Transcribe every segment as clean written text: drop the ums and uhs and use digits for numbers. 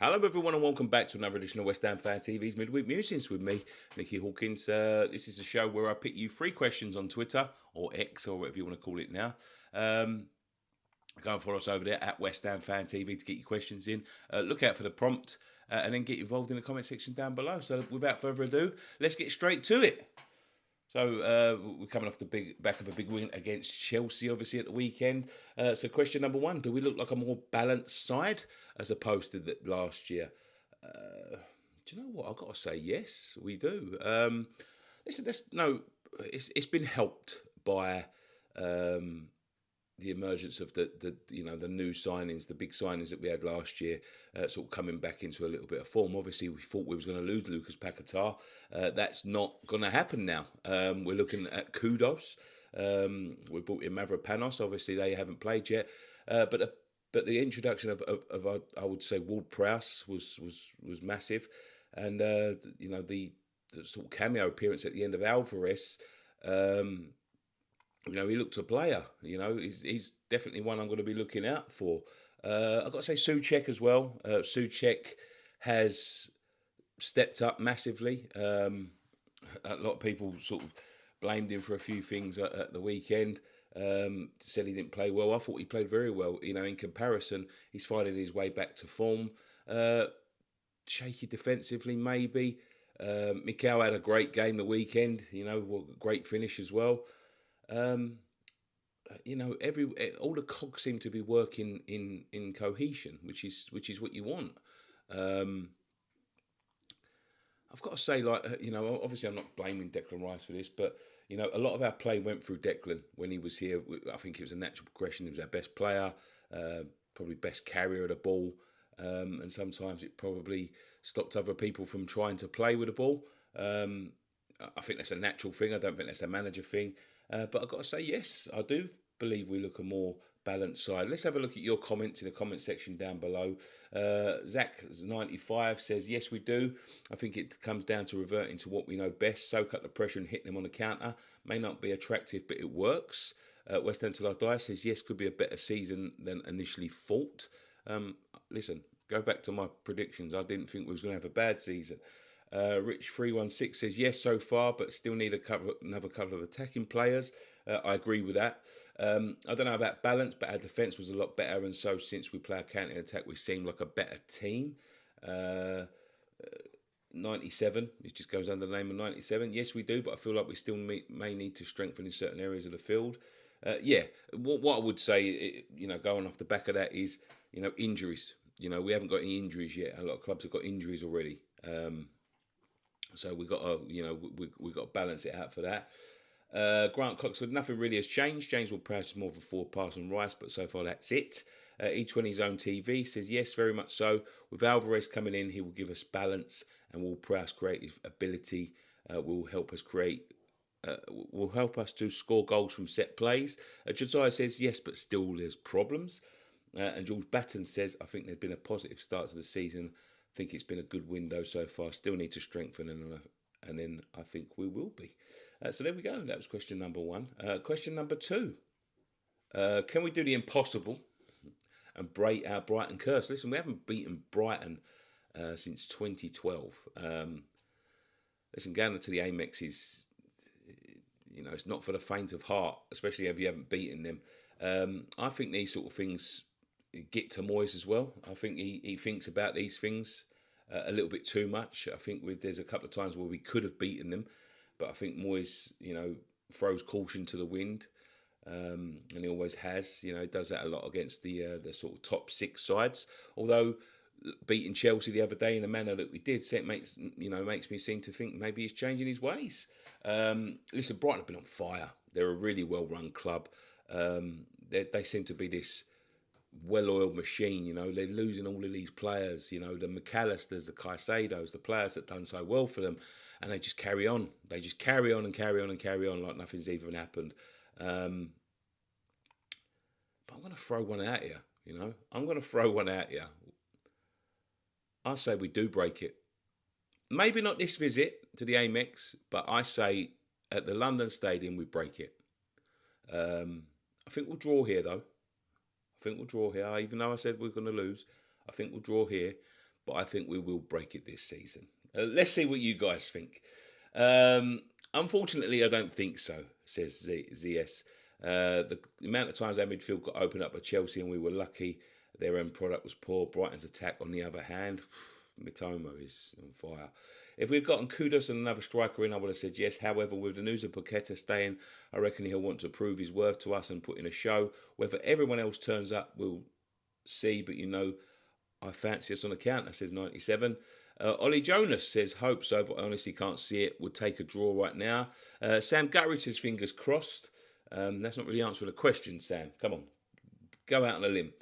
Hello, everyone, and welcome back to another edition of West Ham Fan TV's Midweek Musings with me, Nicky Hawkins. This is a show where I pick you three questions on Twitter, or X, or whatever you want to call it now. Go and follow us over there at West Ham Fan TV to get your questions in. Look out for the prompt, and then get involved in the comment section down below. So, without further ado, let's get straight to it. So we're coming off the back of a big win against Chelsea, obviously, at the weekend. So question number one, do we look like a more balanced side as opposed to last year? Do you know what? I've got to say yes, we do. Listen, it's been helped by the emergence of the new signings, the big signings that we had last year, sort of coming back into a little bit of form. Obviously, we thought we was going to lose Lucas Paquetá. That's not going to happen now. We're looking at Kudos. We brought in Mavropanos. Obviously, they haven't played yet, but the introduction of I would say Ward-Prowse was massive, and the sort of cameo appearance at the end of Alvarez. He looked a player. He's definitely one I'm going to be looking out for. I've got to say Souček as well. Souček has stepped up massively. A lot of people sort of blamed him for a few things at the weekend. Said he didn't play well. I thought he played very well. In comparison, he's finding his way back to form. Shaky defensively, maybe. Mikel had a great game the weekend. Great finish as well. All the cogs seem to be working in cohesion, which is what you want. I've got to say, obviously I'm not blaming Declan Rice for this, but a lot of our play went through Declan when he was here. I think it was a natural progression. He was our best player, probably best carrier of the ball, and sometimes it probably stopped other people from trying to play with the ball. I think that's a natural thing. I don't think that's a manager thing. But I've got to say, yes, I do believe we look a more balanced side. Let's have a look at your comments in the comment section down below. Zach95 says, yes, we do. I think it comes down to reverting to what we know best. Soak up the pressure and hit them on the counter. May not be attractive, but it works. West Ham Till I Die says, yes, could be a better season than initially thought. Listen, go back to my predictions. I didn't think we was going to have a bad season. Rich316 says yes so far, but still need another couple of attacking players. I agree with that. I don't know about balance, but our defence was a lot better, and so since we play our counter attack, we seem like a better team. 97, it just goes under the name of 97. Yes, we do, but I feel like we still may need to strengthen in certain areas of the field. What I would say, going off the back of that is, injuries. We haven't got any injuries yet. A lot of clubs have got injuries already. So we got to, we got to balance it out for that. Grant Cox said nothing really has changed. James Ward-Prowse is more of a forward pass than Rice, but so far that's it. E20's own TV says yes, very much so. With Alvarez coming in, he will give us balance, and Ward-Prowse creative ability will help us to score goals from set plays. Josiah says yes, but still there's problems. And George Batten says, I think there's been a positive start to the season. I think it's been a good window so far. Still need to strengthen, and then I think we will be. So there we go. That was question number one. Question number two. Can we do the impossible and break our Brighton curse? Listen, we haven't beaten Brighton since 2012. Listen, going to the Amex is, it's not for the faint of heart, especially if you haven't beaten them. I think these sort of things get to Moyes as well. I think he thinks about these things a little bit too much. I think there's a couple of times where we could have beaten them, but I think Moyes, throws caution to the wind, and he always has. He does that a lot against the sort of top six sides. Although beating Chelsea the other day in the manner that we did, so it makes me seem to think maybe he's changing his ways. Listen, Brighton have been on fire. They're a really well-run club. They seem to be this well-oiled machine. They're losing all of these players. The McAllisters, the Caicedos, the players that done so well for them, and they just carry on. They just carry on and carry on and carry on like nothing's even happened. But I'm going to throw one out here. I'm going to throw one out here. I say we do break it. Maybe not this visit to the Amex, but I say at the London Stadium we break it. I think we'll draw here, though. Even though I said we're going to lose, I think we'll draw here. but I think we will break it this season. Let's see what you guys think. Unfortunately, I don't think so, says ZS. The amount of times our midfield got opened up by Chelsea and we were lucky, their end product was poor. Brighton's attack, on the other hand, Mitoma is on fire. If we'd gotten Kudus and another striker in, I would have said yes. However, with the news of Paqueta staying, I reckon he'll want to prove his worth to us and put in a show. Whether everyone else turns up, we'll see. But I fancy us on the counter, says 97. Ollie Jonas says, hope so, but I honestly can't see it. Would take a draw right now. Sam Gurridge says, fingers crossed. That's not really answering the question, Sam. Come on, go out on a limb.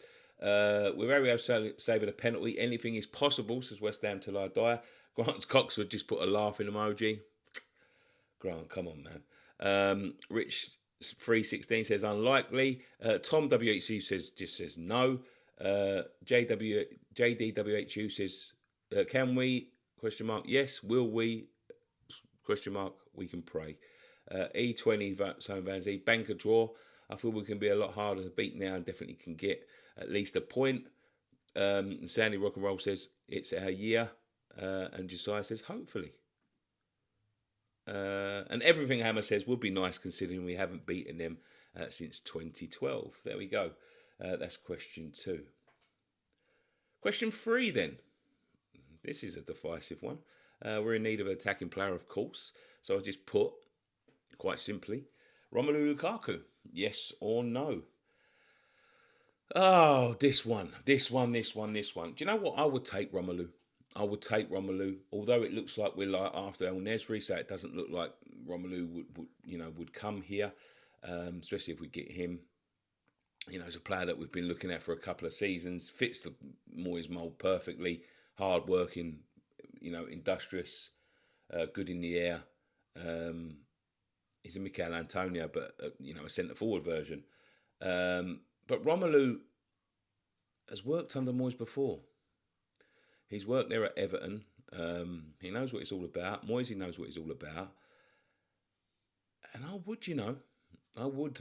With Ariel saving a penalty, anything is possible, says West Ham till I die. Grant Coxford just put a laughing emoji. Grant, come on, man. Rich 316 says unlikely. Tom WHC says no. JDWHU says, can we? ? Yes. Will we? ? We can pray. E20 Zone Van Z, bank a draw. I feel we can be a lot harder to beat now and definitely can get at least a point. Sandy Rock and Roll says it's our year. And Josiah says hopefully. And Everything Hammer says would be nice considering we haven't beaten them since 2012. There we go. That's question 2. Question 3 then. This is a divisive one. We're in need of an attacking player, of course. So I just put, quite simply, Romelu Lukaku. Yes or no? Oh, this one. Do you know what? I would take Romelu. Although it looks like we're like after El Nesri, so it doesn't look like Romelu would come here, especially if we get him. As a player that we've been looking at for a couple of seasons, fits the Moyes mould perfectly. Hard working, industrious, good in the air. He's a Mikel Antonio, but a centre forward version. But Romelu has worked under Moyes before. He's worked there at Everton. He knows what it's all about. Moyes knows what it's all about. And I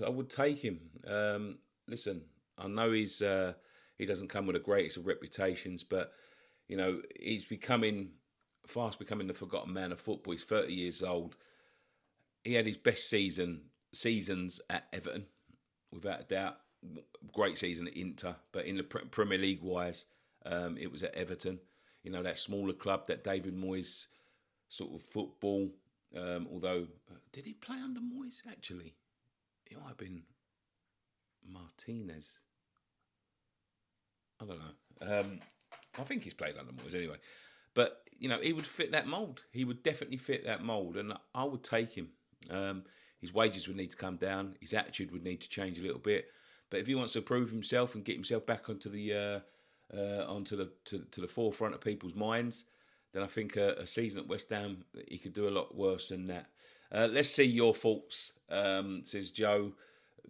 would take him. Listen, I know he doesn't come with the greatest of reputations, but he's fast becoming the forgotten man of football. He's 30 years old. He had his best seasons at Everton, without a doubt. Great season at Inter, but in the Premier League wise, it was at Everton. That smaller club, that David Moyes sort of football. Although, did he play under Moyes, actually? It might have been Martinez. I don't know. I think he's played under Moyes anyway. But, he would fit that mould. He would definitely fit that mould, and I would take him. His wages would need to come down. His attitude would need to change a little bit. But if he wants to prove himself and get himself back onto the forefront of people's minds, then I think a season at West Ham, he could do a lot worse than that. Let's see your thoughts, says Joe.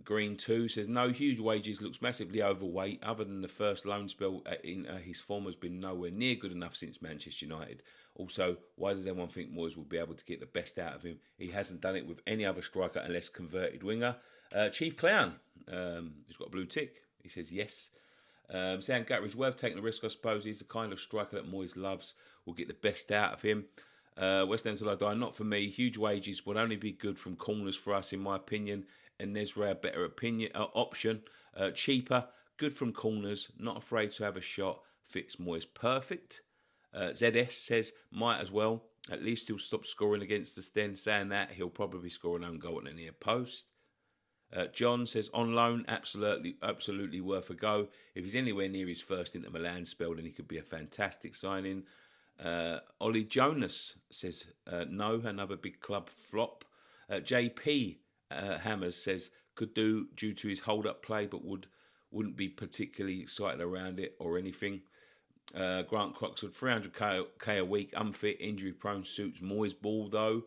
Green 2 says, no, huge wages, looks massively overweight. Other than the first loan spell, his form has been nowhere near good enough since Manchester United. Also, why does everyone think Moyes will be able to get the best out of him? He hasn't done it with any other striker unless converted winger. Chief Clown, who's got a blue tick, he says yes. Sam Gutteridge, worth taking the risk, I suppose. He's the kind of striker that Moyes loves. Will get the best out of him. West Ham till I die, not for me. Huge wages would only be good from corners for us, in my opinion. And Nesri a better option. Cheaper, good from corners, not afraid to have a shot. Fits Moyes perfect. ZS says, might as well. At least he'll stop scoring against the Sten. Saying that, he'll probably score an own goal at the near post. John says, on loan, absolutely worth a go. If he's anywhere near his first Inter Milan spell, then he could be a fantastic signing. Ollie Jonas says, no, another big club flop. JP Hammers says, could do due to his hold-up play, but wouldn't be particularly excited around it or anything. Grant Croxford, 300k a week, unfit, injury-prone, suits Moyes ball, though.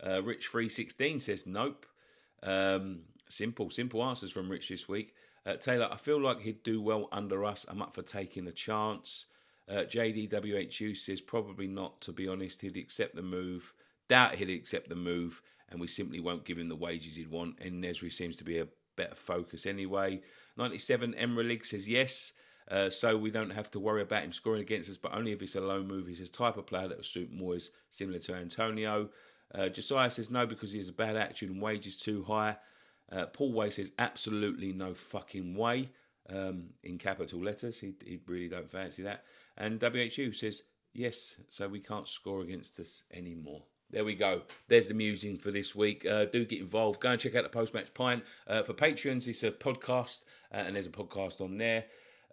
Rich 316 says, nope. Simple answers from Rich this week. Taylor, I feel like he'd do well under us. I'm up for taking a chance. JDWHU says, probably not, to be honest. He'd accept the move. Doubt he'd accept the move, and we simply won't give him the wages he'd want. And Nesri seems to be a better focus anyway. 97 Emmerlig says yes. so we don't have to worry about him scoring against us, but only if it's a loan move. He's his type of player that will suit Moyes, similar to Antonio. Josiah says no because he has a bad attitude and wages too high. Paul Way says absolutely no fucking way, in capital letters. He really don't fancy that. And WHU says yes, so we can't score against us anymore. There we go. There's the musing for this week. Do get involved. Go and check out the Post-Match Pint. For Patreons, it's a podcast, and there's a podcast on there.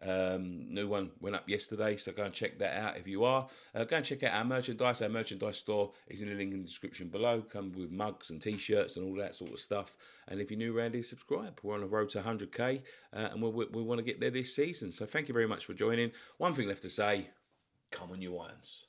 New one went up yesterday, so go and check that out if you are. Go and check out our merchandise. Our merchandise store is in the link in the description below. Come with mugs and t-shirts and all that sort of stuff. And if you're new around here, subscribe. We're on the road to 100k, and we want to get there this season. So thank you very much for joining. One thing left to say, come on you Irons.